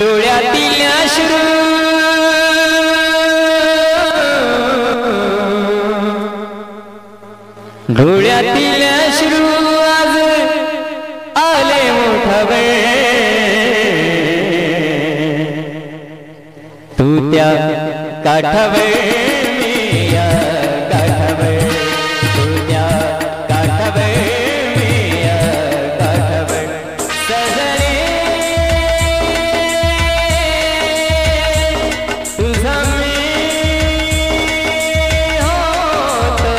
डोळ्यातील अश्रू डोळ्यातील अश्रू आज आले मोठा वेळ तू त्या काठावर मी या काठावर तू त्या काठावर मी या काठावर सजने तुझा मी होतो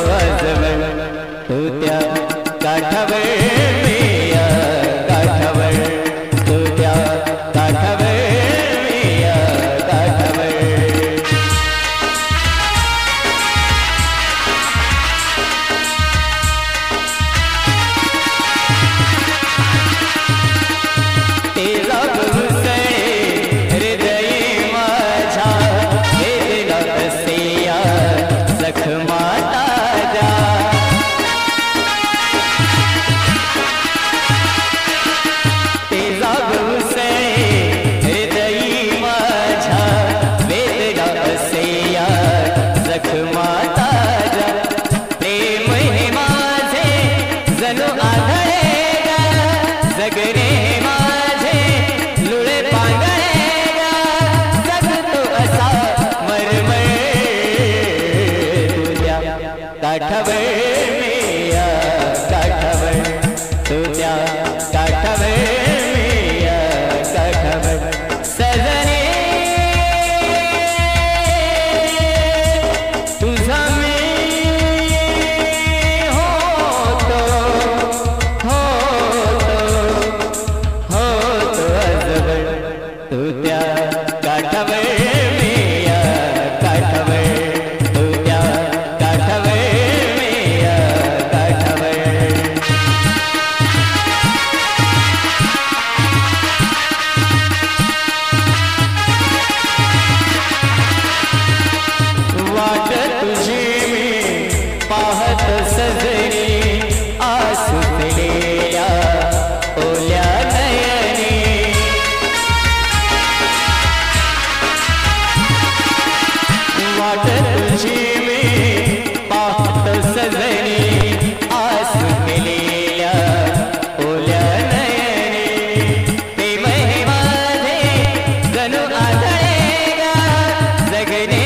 आजवर तू त्या काठावर मी या काठावर तू त्या काठावर मी या काठावर तेरा घुसळे हृदयी माझ्या वेदना कसेया जखमा ताजा तेरा घुसळे हृदयी माझ्या वेदना कसेया जखमा ताजा प्रेम हे माझे जणू आढळेगा जगणे काठावर मी या काठावर तू त्या काठावर मी या काठावर सजने तुझा मी होतो आजवर तू त्या काठावर मी या काठावर तू त्या काठावर वाट तुझी मी पाहत सजनी आसुतलेल्या ओल्या नयनी वाट तुझी मी पाहत सजनी आसुतलेल्या ओल्या नयनी प्रेम हे माझे जणू आढळेगा जगणे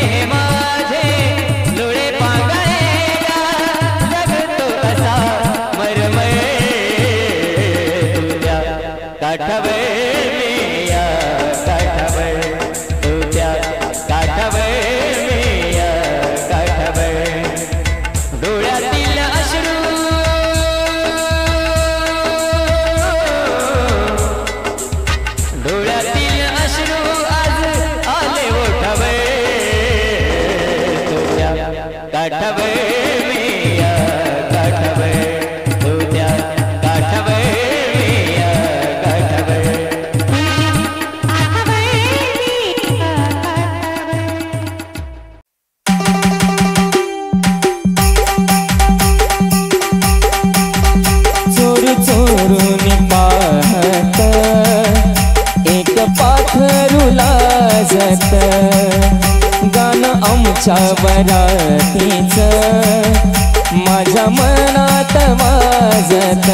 काठावर मी या काठावर तू त्या काठावर मी या काठावर डोळ्यातील अश्रू डोळ्यातील अश्रू आज आले ओठावर तू त्या काठावर मी या काठावर तू त्या काठावर चोरून पाहत एक पाखरू लाजत गाणं आमच्या बरातीचं माझ्या मनात वाजत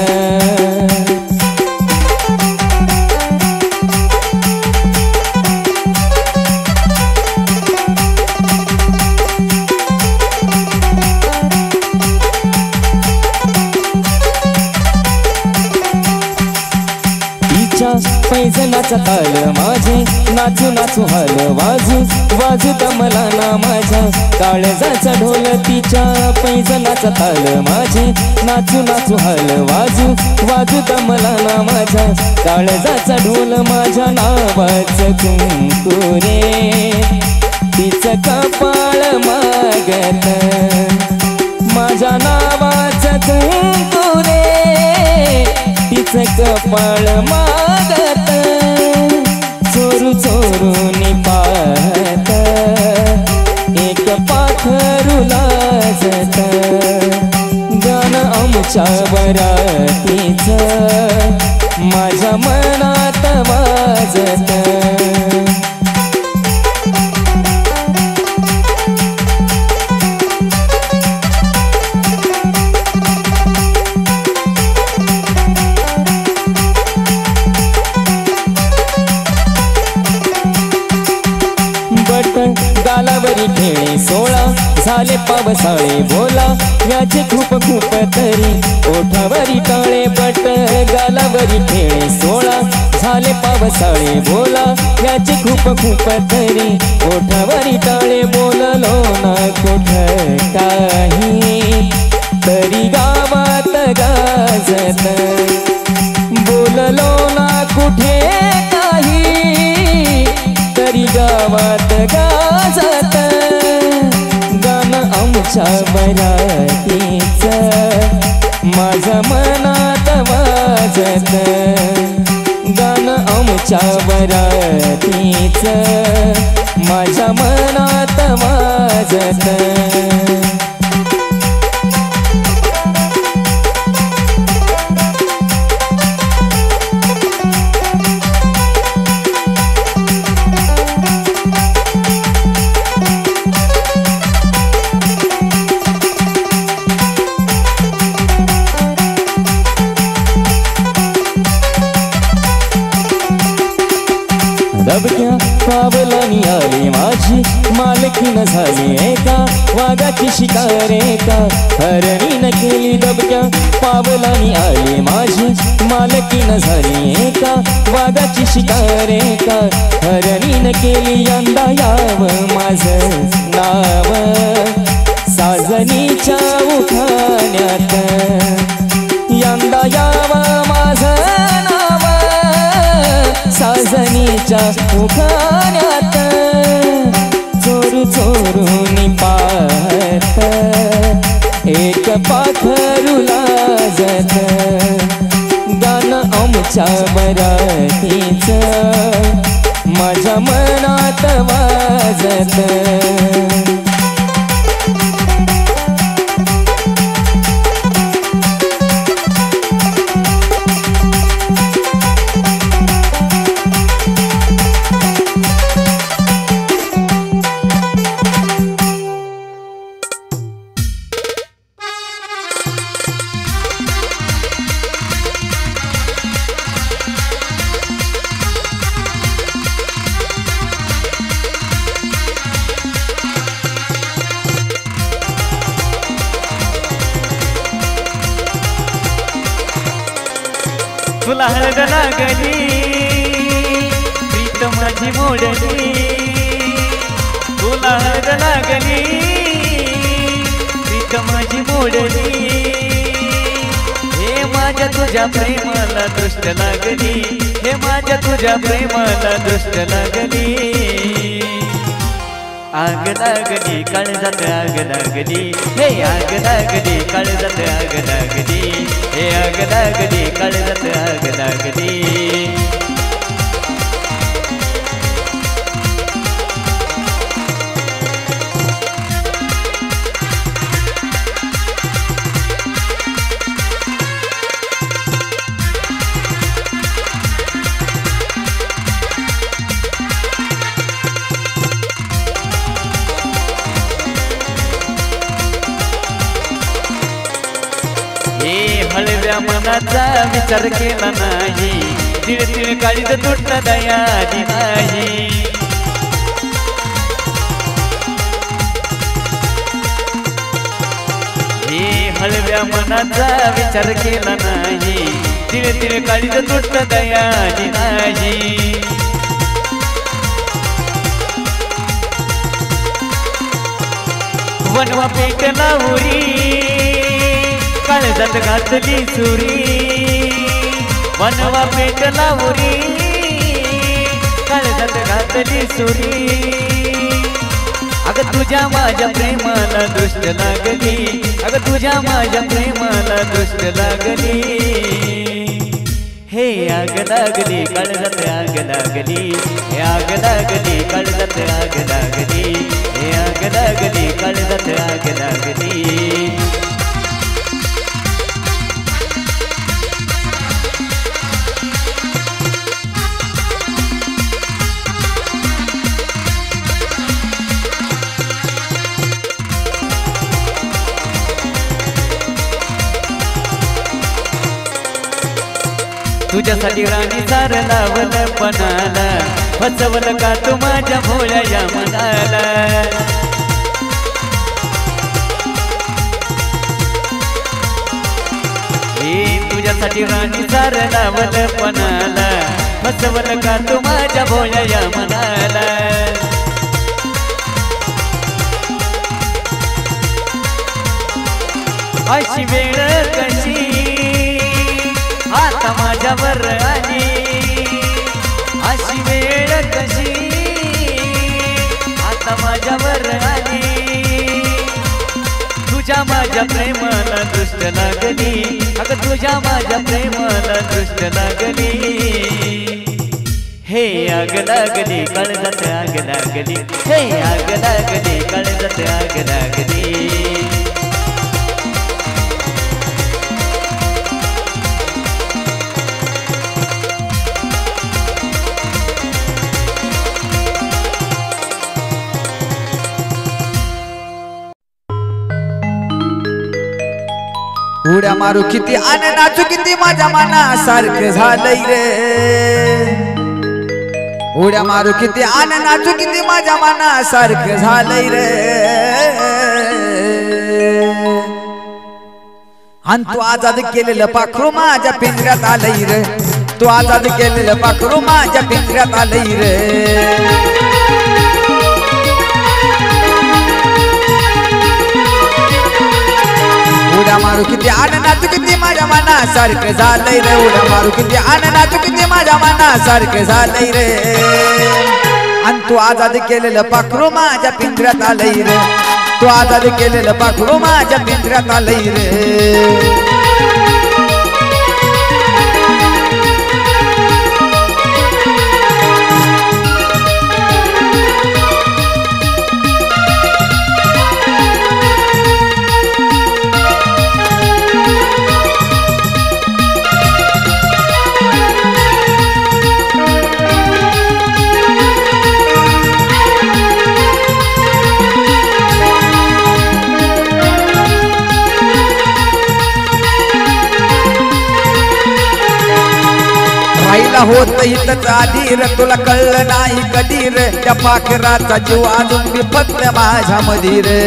पैजनाचा ताल माझे नाचू नाचू हल वाजू वाजू दमला ना माझ्या काळजाचा ढोल तिच्या पैजनाचा ताल माझे नाचू नाचू हल वाजू वाजू दमला ना माझ्या काळजाचा ढोल माझ्या नावाचं कुंकू रे तिचं कपाळ मागत माझ्या नावाचं कुंकू रे तिचं कपाळ मागत चोरू चोरून पाहत एक पाखरू लाजत गाणं आमच्या वरातीच माझ्या मनात वाजत गालावरी खेळे 16 झाले पावसाळे बोला याचे खूप खूप तरी ओठावरी टाळे बट गालावरी खेळे 16 झाले पावसाळे बोला याचे खूप खूप तरी ओठावरी टाळे बोललो ना कुठ काही तरी गावात गाजत बोललो ना कुठे काही तरी गावात गाजत गाणं आमच्या वरातीच माझ्या मनात वाजत गाणं आमच्या वरातीच माझ्या मनात वाजत दबक्या पावलानी आली माझी मालकीन झाली एका वाघाची शिकार एका हरणीन केली दबक्या पावलानी आली माझी मालकीन झाली एका वाघाची शिकार एका हरणीन केली यंदा याव माझं नाव साजनीच्या उठाण्यात यंदा याव माझं नाव साजनीच्या उखाण्यात चोरू चोरून पाहत एक पाखरू लाजत गाणं आमच्या वरातीच माझ्या मनात वाजत तुला हळद लागली प्रीत माझी मोडली तुला हळद लागली प्रीत माझी मोडली हे माझ्या तुझ्या प्रेमाला दृष्ट लागली हे माझ्या तुझ्या प्रेमाला दृष्ट लागली आग लागली काळजात आग लागली हे आग लागली काळजात आग लागली हे आग लागली काळजात आग लागली हळव्या मनाचा विचार केला नाही तिळ तिळ काळीज तुटला दयाची नाही हे हळव्या मनाचा विचार केला नाही तिळ तिळ काळीज तुटला दयाची नाही वनवा पेटला उरी काळजात घातली सुरी वनवा पेटला उरी काळजात घातली सुरी अगं तुझ्या माझ्या प्रेमाला दृष्ट लागली अगं तुझ्या माझ्या प्रेमाला दृष्ट लागली हे आग लागली काळजात आग लागली हे आग लागली काळजात आग लागली हे आग लागली काळजात आग लागली तुझ्यासाठी राणी सार लावलं पणाला फसवलं का तू माझ्या भोळ्या या मनाला तुझ्यासाठी राणी सार लावलं पणाला फसवलं का तू माझ्या भोळ्या या मनाला अशी वेळ कशी आता माझ्यावर आली अशी वेळ कशी आता माझ्यावर आली तुझ्या माझ्या प्रेमाला दृष्ट लागली अगं तुझ्या माझ्या प्रेमाला दृष्ट लागली हे आग लागली काळजात आग लागली हे आग लागली काळजात आग लागली उड्या मारू किती आणि नाचू किती माझ्या मनासारखं झालंय रे उड्या मारू किती आणि नाचू किती माझ्या मनासारखं झालंय रे आणि तू आजाद केलेलं पाखरू माझ्या पिंजऱ्यात आलंय रे तू आजाद केलेलं पाखरू माझ्या पिंजऱ्यात आलंय रे उड्या मारू किती आणि नाचू किती माझ्या मनासारखं झालंय रे उड्या मारू किती आणि नाचू किती माझ्या मनासारखं झालंय रे आणि तू आजाद केलेलं पाखरू माझ्या पिंजऱ्यात आलंय रे तू आजाद केलेलं पाखरू माझ्या पिंजऱ्यात आलंय रे होत हितच आधी रे तुला कळलं नाही कधी रे त्या पाखराचा जीव अजून मी फक्त माझ्या मध्ये रे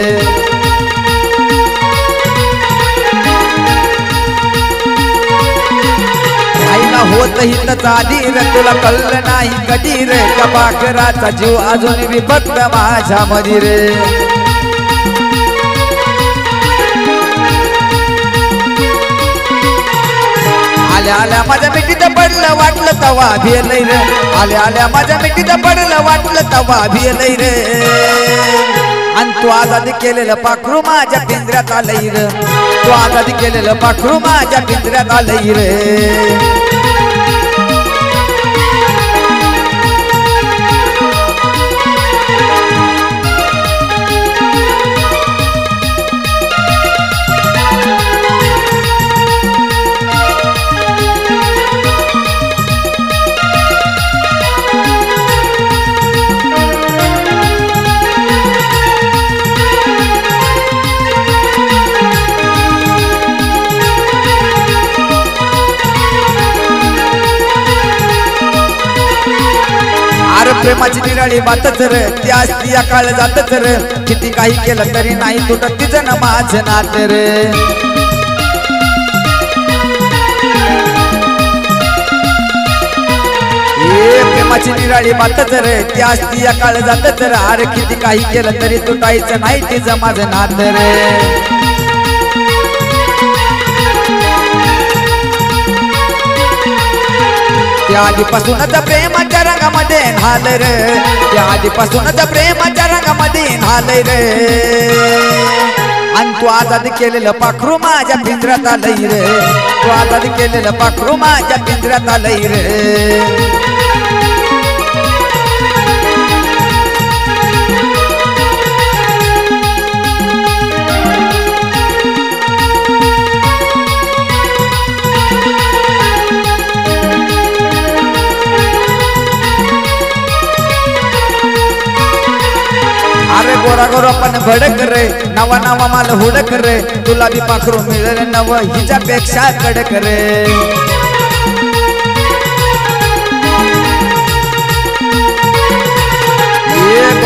राहिला होत हितच आधी रे तुला कळलं नाही कधी रे त्या पाखराचा जीव अजून मी फक्त माझ्या मध्ये रे आल्या आल्या माझ्या मिठीत पडलं वाटलं तवा भिलय रे आल्या आल्या माझ्या मिठीत पडलं वाटलं तवा भिलय रे आणि तू आजाद केलेलं पाखरू माझ्या पिंजऱ्यात आलंय रे तू आजाद केलेलं पाखरू माझ्या पिंजऱ्यात आलंय रे प्रेमाची निराळी बातच रे ती असती या काळ जातच रे किती काही केलं तरी नाही तुटत तिचं ना माझं नात रे प्रेमाची निराळी बातच रे ती असती या काळ जातच रे अरे किती काही केलं तरी तुटायचं नाही तिचं माझं नात रे त्या आधीपासूनच प्रेमाच्या रंगामध्ये न्हालय रे त्या आधीपासूनच प्रेमाच्या रंगामध्ये न्हालय रे आणि तू आजाद केलेलं पाखरू माझ्या पिंजऱ्यात आलंय रे तू आजाद केलेलं पाखरू माझ्या पिंजऱ्यात आलंय रे गोरा गोरा पण भडक रे नवा नवा माल हुडक रे तुला बी पाखरू मिळेल नव हिच्यापेक्षा कडक रे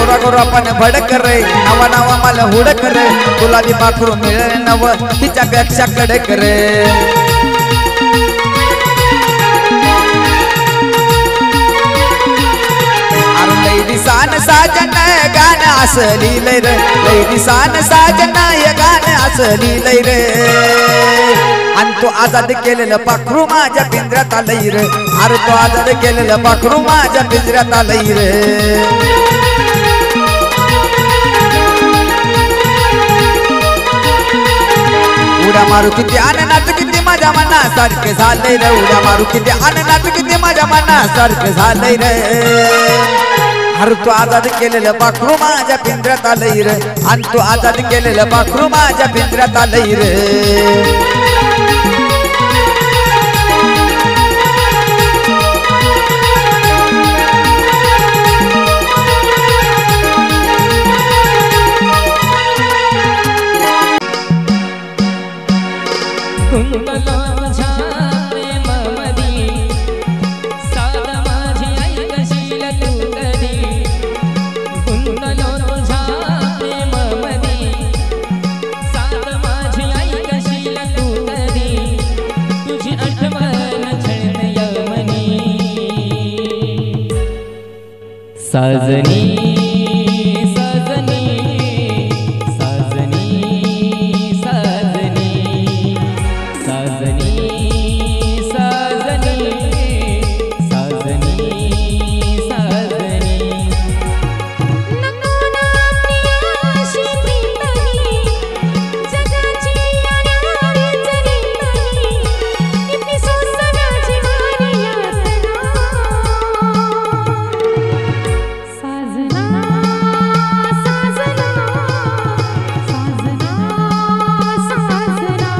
गोरा गोरा पण भडक रे नवा नवा मला हुडक रे तुला बी पाखरू मिळेल नव तिच्यापेक्षा कडक रे लई दिसान साजन गाणं असं लिहिलंय रे लई दिसान साजन हे गाणं असं लिहिलंय रे आणि तो आजाद केलेलं पाखरू माझ्या पिंजऱ्यात आलंय रे अरे तो आजाद केलेलं पाखरू माझ्या पिंजऱ्यात आलंय रे उड्या मारू किती आनंदात किती माझ्या मनासारखे झालंय रे उड्या मारू किती आनंदात किती माझ्या मनासारखे झालंय रे अरे तू आजाद केलेलं पाखरू माझ्या पिंजऱ्यात आलंय रे आणि तू आजाद केलेलं पाखरू माझ्या पिंजऱ्यात आलंय रे साजनी साजनी साजनी साजनी साजनी साजनी साजनी साजनी नको ना प्रियाशी प्रीतमी जगाची यारी जरी किती सोसनाची वारी यातना साजना साजना साजना साजना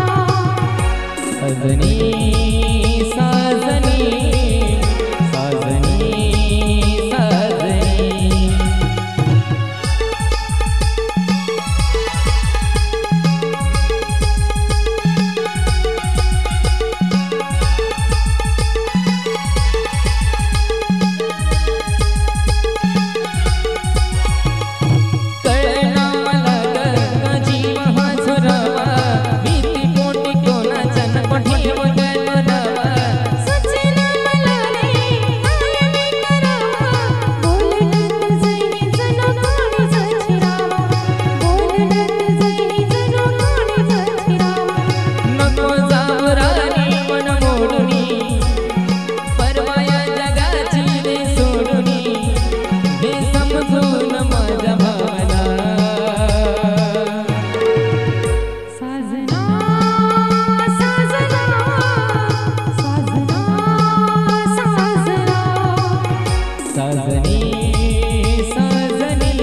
साजनी साजनी साजनी साजनी कळना मला ग जीव हा झुरवा भीती पोटी कोणाच्या नको ठेव गणवा सजना मला रे आयमे करावा बोलण्यात जाई जणू कोणी झचिरावा बोलण्यात जाई जणू कोणी झचिरावा नको जाऊ राणी मन मोडुनी परवाया जगाची रे सोडुनी हे समजून माझ्या भावना साजना साजना साजना साजना साजनी साजनी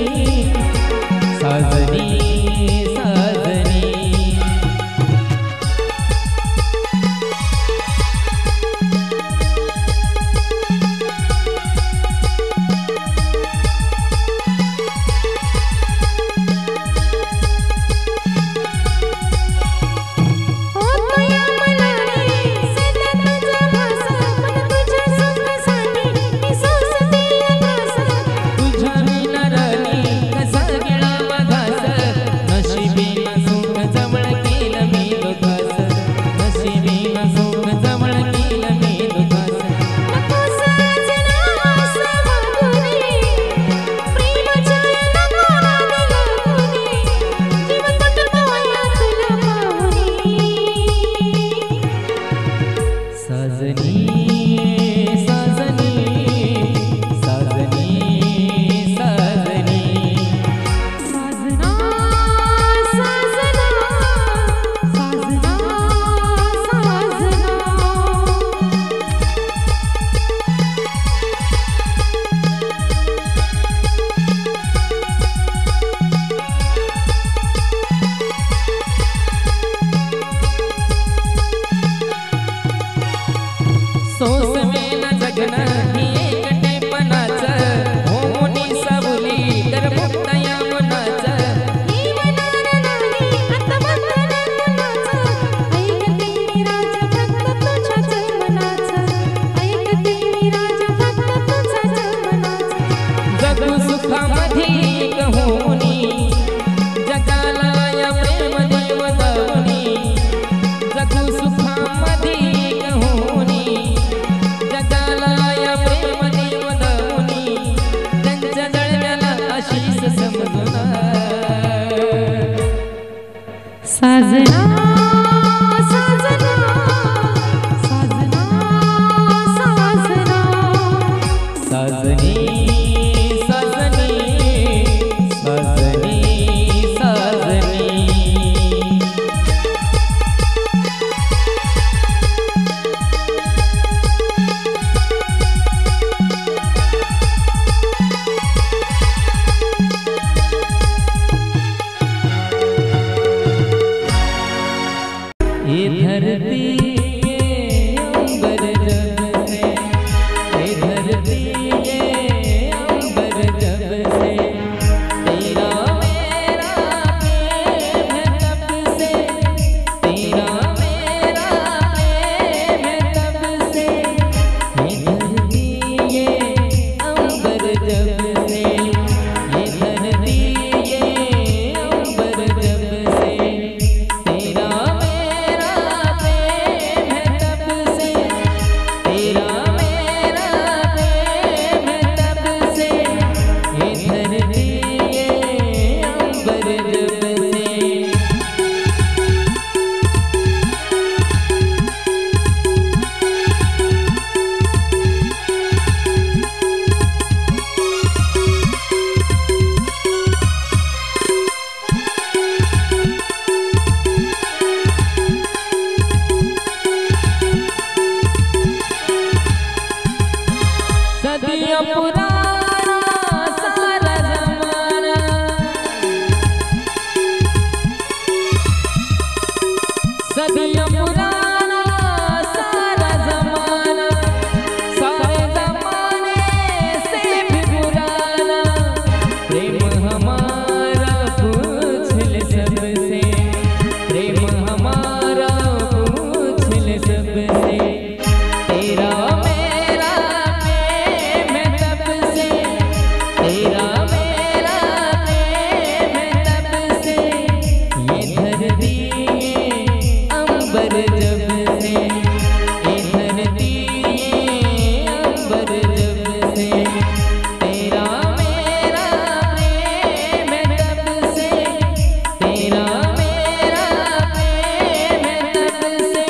साजनी साजनी ओ तुया मला रे सदा तुझा भास पण तुझ्या सुखासाठी मी सोसते आकाश तुझ्या विना राणी कसा गिळावा घास नशिबीना सुख जवळ केलं मी दुखास नशिबीना सुख जवळ केलं मी दुखास नको साजना सावधुनी प्रेमाच्या नको लागुनी जीवन तुटतोया तुला पाहुनी साजनी साजनी साजनी साजनी साजना साजना साजना सोस में न जगना ही एकटेपणाचं हो मोठी सावली तर मुक्तया मनाचं ही मनाला नाही आता बंधन कुणाचं ऐकते मी राजा फक्त तुझ्याच मनाचं ऐकते मी राजा फक्त तुझ्याच मनाचं जगू सुखामध्ये ये धरती ये अंबर जब से, ये धरती ये अंबर जब से, तेरा मेरा प्रेम है तब से, तेरा मेरा प्रेम है तब से, ये धरती ये अंबर जब से, ये धरती ये अंबर जब से, तेरा मेरा प्रेम है तब से, तेरा मेरा प्रेम है तब से, ये धरती ये अंबर जब से। सदियों पुराना सारा जमाना, सदियों पुराना सारा जमाना, सारे जमाने से भी पुराना, प्रेम हमारा पूछ ले सबसे, प्रेम हमारा पूछ ले सबसे, तेरा मेरा प्रेम है तब से, तेरा मेरा प्रेम है तब से, ये धरती ये अंबर जब से, ये धरती ये अंबर जब से, तेरा मेरा प्रेम है तब से, तेरा मेरा प्रेम है तब से।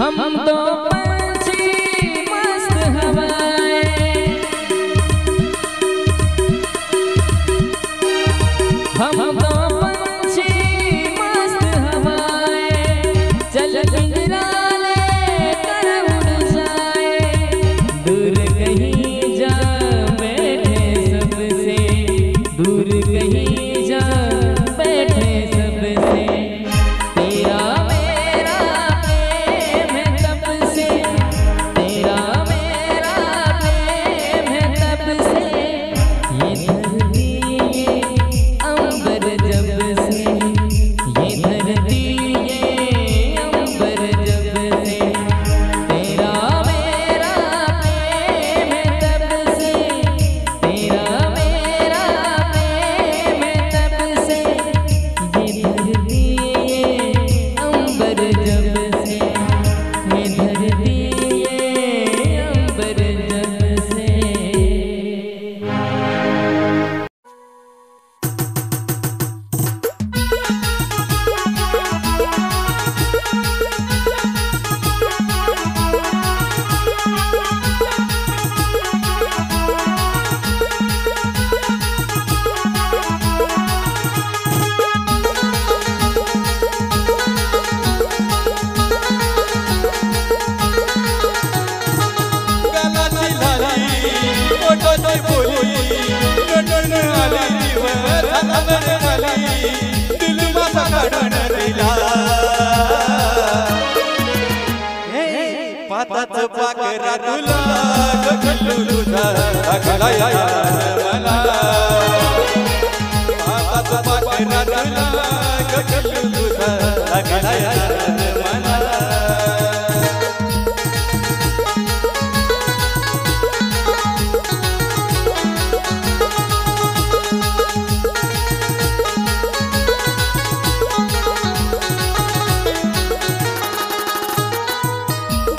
हम तो पंछी मस्त हवाएं, हम तो पंछी मस्त हवाएं, चल पिंजरा लेकर उड़ जाए, दूर कहीं जा बैठे सबसे, दूर कहीं जा बैठे सबसे, तेरा मेरा प्रेम है तब से, तेरा मेरा प्रेम है तब से, ये धरती ये अंबर जब से, ये धरती ये अंबर जब से, तेरा मेरा प्रेम है तब से, तेरा मेरा प्रेम है तब से, ये धरती ये अंबर जब से, ये धरती ये अंबर जब से। गालाची लाली ओठाची बोली रटण आली दिवस हातावर आली दिल माझा काढून दिला पाताच पाकरा तुला गखलू तुझा अगला यार मला पाताच पाकरा तुला गखलू तुझा अगला यार मला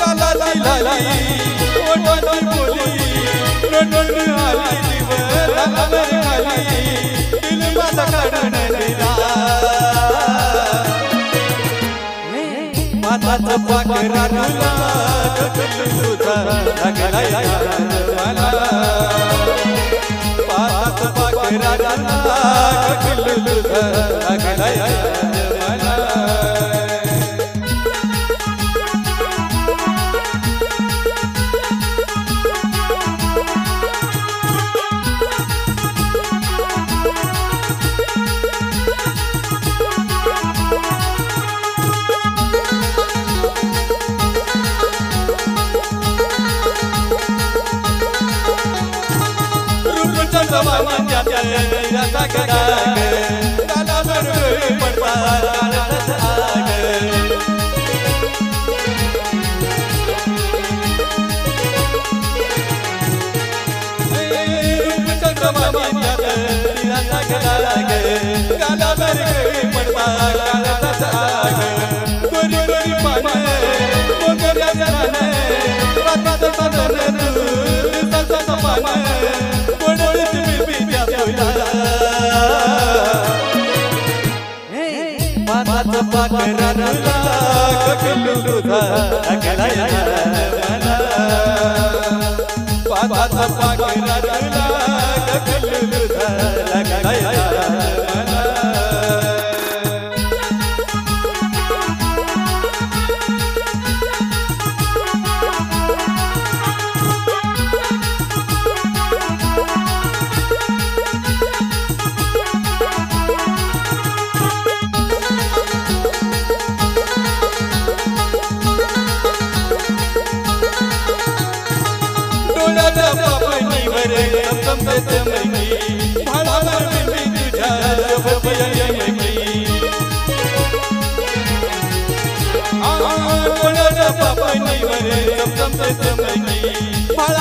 गालाची लाली ओठाची बोली रटण आली दिवस हातावर आली दिल माझा काढून दिला पाताच पाकरा तुला गखलू तुझा अगला यार मला पाखरा गगल तुझा लागलाय मला जवानाच्या तेराचा गडाग कालावर पडता काळाचा आग रूपच्या जवानाच्या तेराचा गडाग कालावर पडता काळाचा आग गोरी गोरी पाने मोगऱ्या जनाने राताचा सदन दिवसाचा पाने पाखरा गगल तुझा लागलाय मला पाखरा गगल तुझा लागलाय मला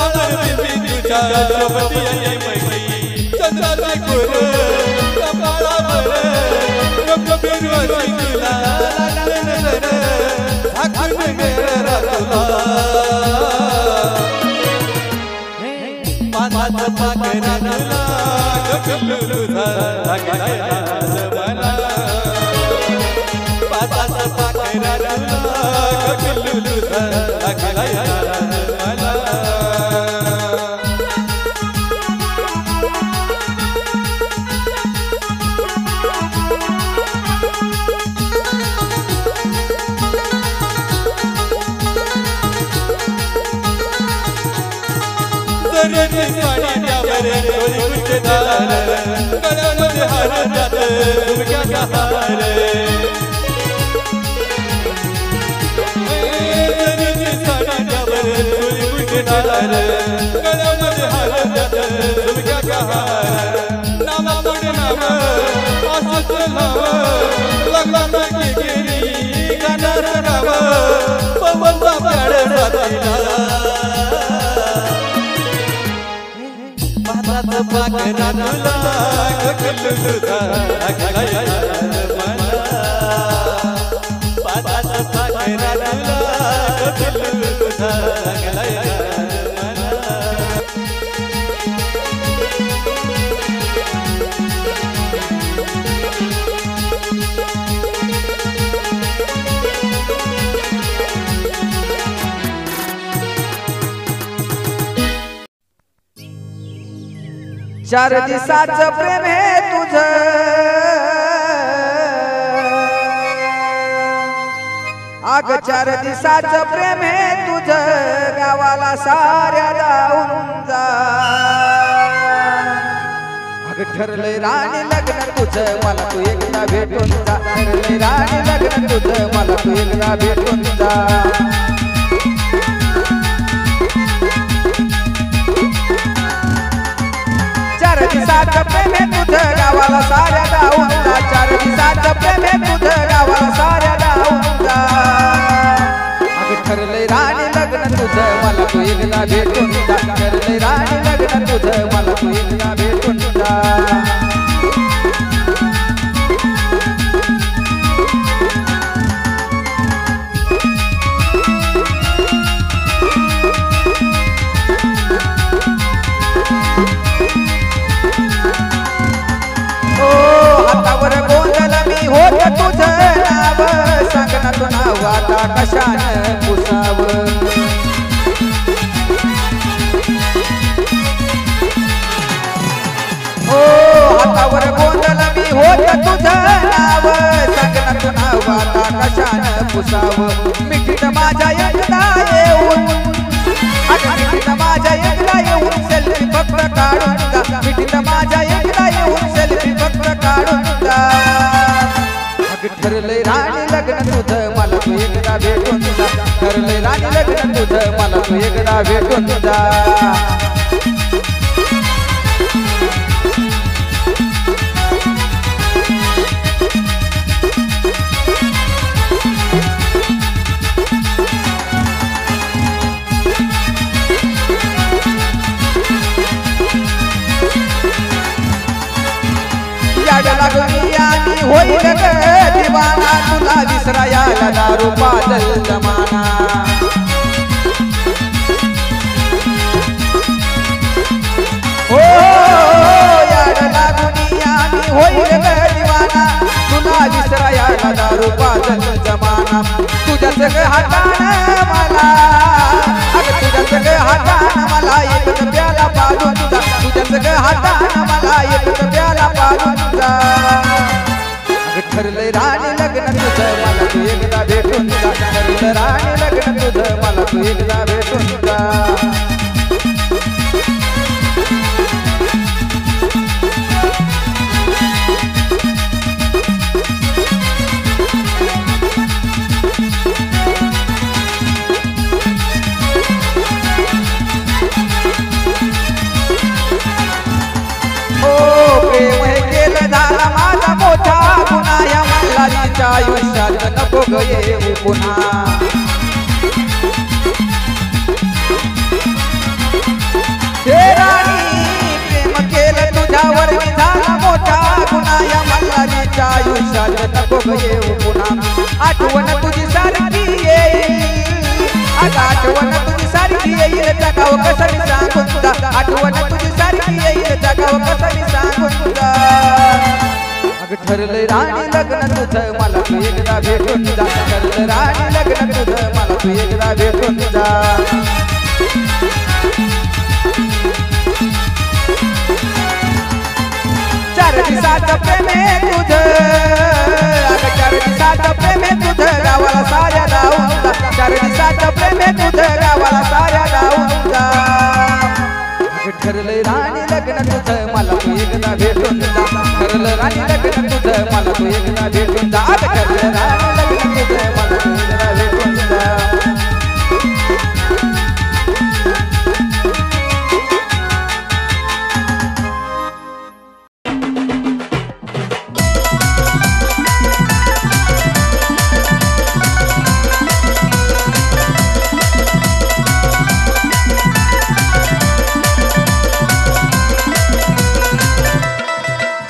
चंद्राचे गोर कपाळावर तुला झाकून गेला माझा पाखरा गगल तुझा लागलाय मला माझा पाखरा गगल तुझा लागलाय मला गळ्यामध्ये हार जात झुमक्याचा हार गळ्यामध्ये हार जात झुमक्याचा हार नामा पुढे नाम असंच नाव लग्नाला गेली गाणार गाव पवनचा प्याड साथीला पाखरा गगल तुझा लागलाय मला पाखरा गगल तुझा लागलाय मला चार दिवसाचं प्रेम हे तुझं अग 4 दिवसाचं प्रेम हे तुझं गावाला साऱ्या जाऊन जा अग ठरलंय राणी लग्न तुझं मला तू एकदा भेटून जा ठरलंय राणी लग्न तुझं मला तू एकदा भेटून जा 4 दिवसाचं प्रेम हे तुझं गावाला साऱ्या जाऊन जा 4 दिवसाचं प्रेम हे तुझं गावाला साऱ्या जाऊन जा अगं ठरलंय राणी लग्न तुझं मला तू एकदा भेटून जा ठरलंय राणी लग्न तुझं मला तू एकदा भेटून जा हातावर गोंधळ मी होत तुझं नाव सांग ना तू नाव आता कशानं पुसावं ओ आता कशानं पुसावं मिठीत माझ्या एकदा येऊन मिठीत माझ्या एकदा येऊन सेल्फी फक्त काढून जा मिठीत माझ्या एकदा येऊन सेल्फी फक्त काढून जा ठरलंय राणी लग्न तुझं मला तू एकदा भेटून जा ठरलंय राणी लग्न तुझं मला तू एकदा भेटून जा होईल ग दिवाना तुला विसरायला दारू पाजल जमाना हो याड लागून आम्ही होईल ग दिवाना तुला विसरायला दारू पाजल जमाना तुझ्या सगळं हातानं मला अगं तुझ्या सगळं हातानं मला एक प्याला पाजून जा तुझ्या सगळं हातानं मला एक प्याला पाजून जा ठरलंय राणी लग्न तुझं मला तू एकदा भेटून जा ठरलं राणी लग्न तुझं मला तू एकदा भेटून जा आयुष्यात नको ग येऊ पुन्हा हे राणी प्रेम केलं तुझ्यावर मी झाला मोठा गुन्हा या मल्हारीच्या आयुष्यात नको ग येऊ पुन्हा आठवण तुझी सारखी येईल अगं आठवण तुझी सारखी येईल जगाव कसं मी सांगून जा आठवण तुझी सारखी येईल जगाव कसं मी सांगून जा ठरलंय राणी लग्न तुझं मला तू एकदा भेटून जा ठरलं राणी लग्न तुझं मला तू एकदा भेटून जा चार दिवसाचं प्रेमे तुझं अगं 4 दिवसाचं प्रेमे तुझं गावाला साऱ्या लावून जा 4 दिवसाचं प्रेमे तुझं गावाला साऱ्या लावून जा ठरलंय राणी लग्न तुझं मला तू एकदा भेटून जा ठरलं राणी लग्न तुझं मला तू एकदा भेटून जा ठरलं राणी लग्न तुझं मला तू एकदा भेटून जा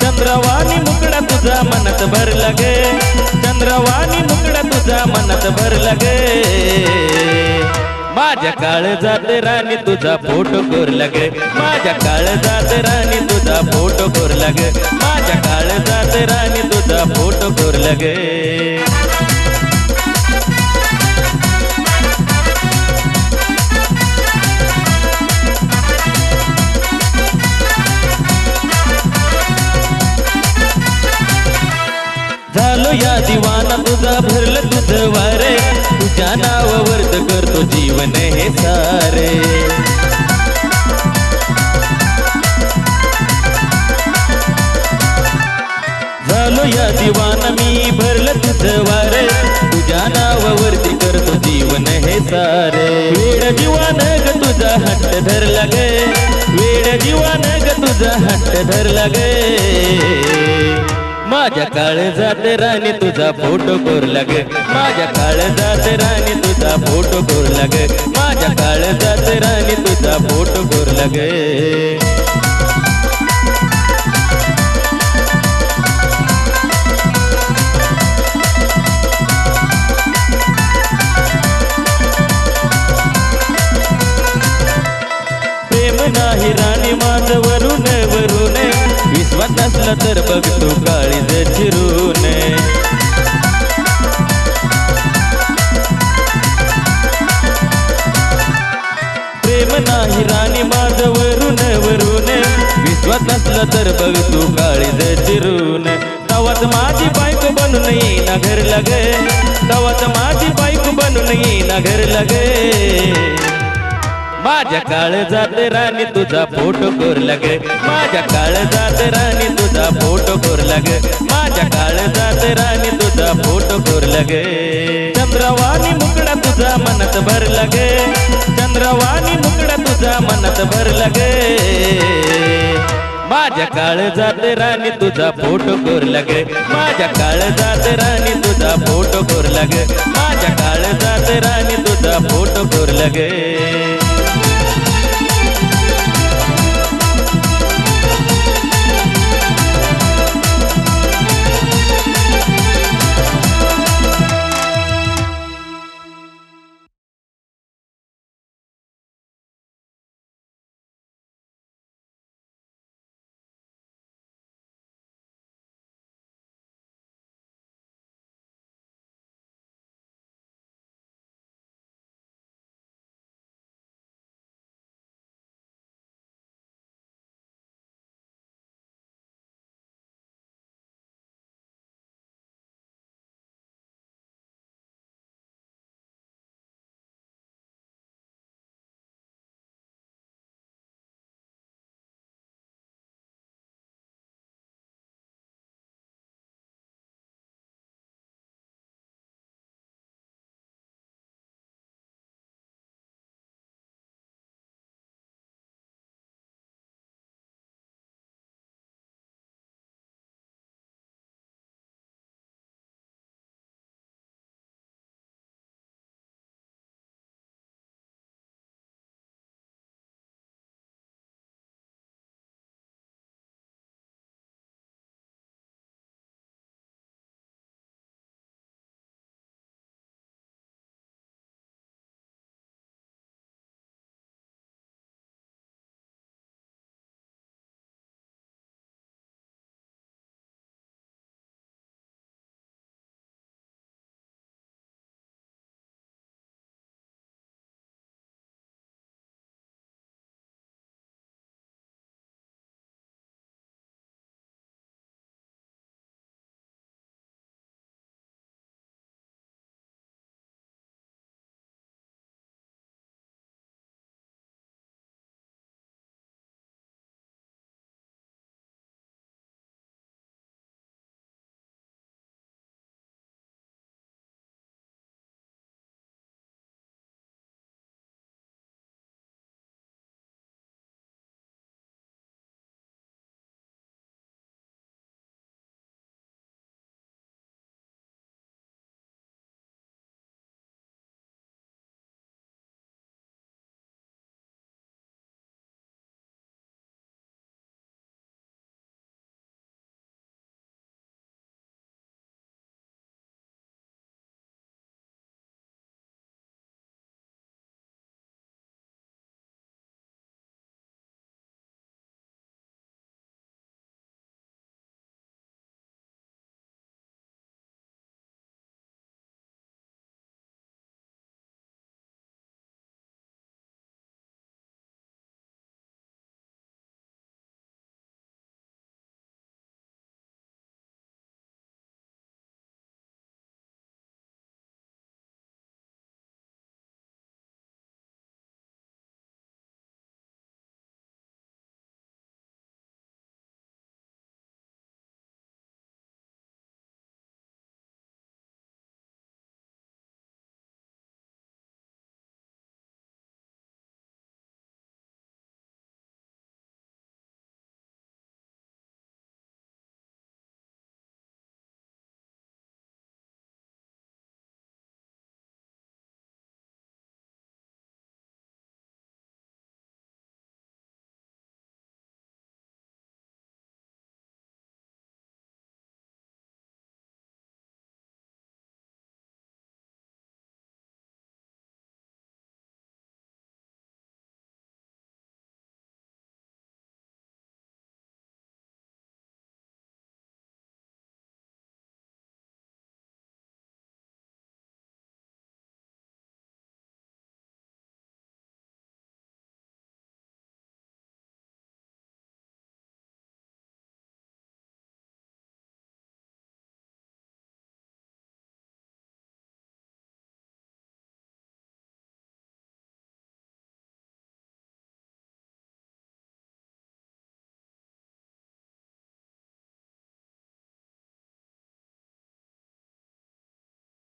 चंद्रवाणी मुकड़ा तुझा मनात भरला गे चंद्रवाणी मुकड़ा तुझा मनात भरला गे माझ्या काळजात राणी तुझा फोटो कोरला गे माझ्या काळजात राणी तुझा फोटो कोरला गे माझ्या काळजात राणी तुझा फोटो कोरला गे झालो या दिवाना तुझा भरलं तुझं वारे तुझ्या नावावर करतो जीवन हे सारे झालो या दिवाना मी भरलं तुझं वारे तुझ्या नावावरती करतो जीवन हे सारे वेड जीवन ग तुझा हट्ट धरला गे वेड जीवन ग तुझा हट्ट धरला गे माझ्या काळजात राणी तुझा फोटो कोरला गे माझ्या काळजात राणी तुझा फोटो कोरला गे माझ्या काळजात राणी तुझा फोटो कोरला गे प्रेम नाही राणी माझं वरून वरून विश्वास नसला तर बघ तू काळीज चिरून प्रेम नाही राणी माझं वरून वरून विश्वास नसला तर बघ तू काळीज चिरून तवत माझी बायको बनून येईना घर लगे तवत माझी बायको बनून येईना घर लगे माझ्या काळजात राणी तुझा फोटो कोरला गे माझ्या काळजात राणी तुझा फोटो कोरला गे माझ्या काळजात राणी तुझा फोटो कोरला गे चंद्रवाणी मुकडा तुझा मनात भरला गे चंद्रवाणी मुकडा तुझा मनात भरला गे माझ्या काळजात राणी तुझा फोटो कोरला गे माझ्या काळजात राणी तुझा फोटो कोरला गे माझ्या काळजात राणी तुझा फोटो कोरला गे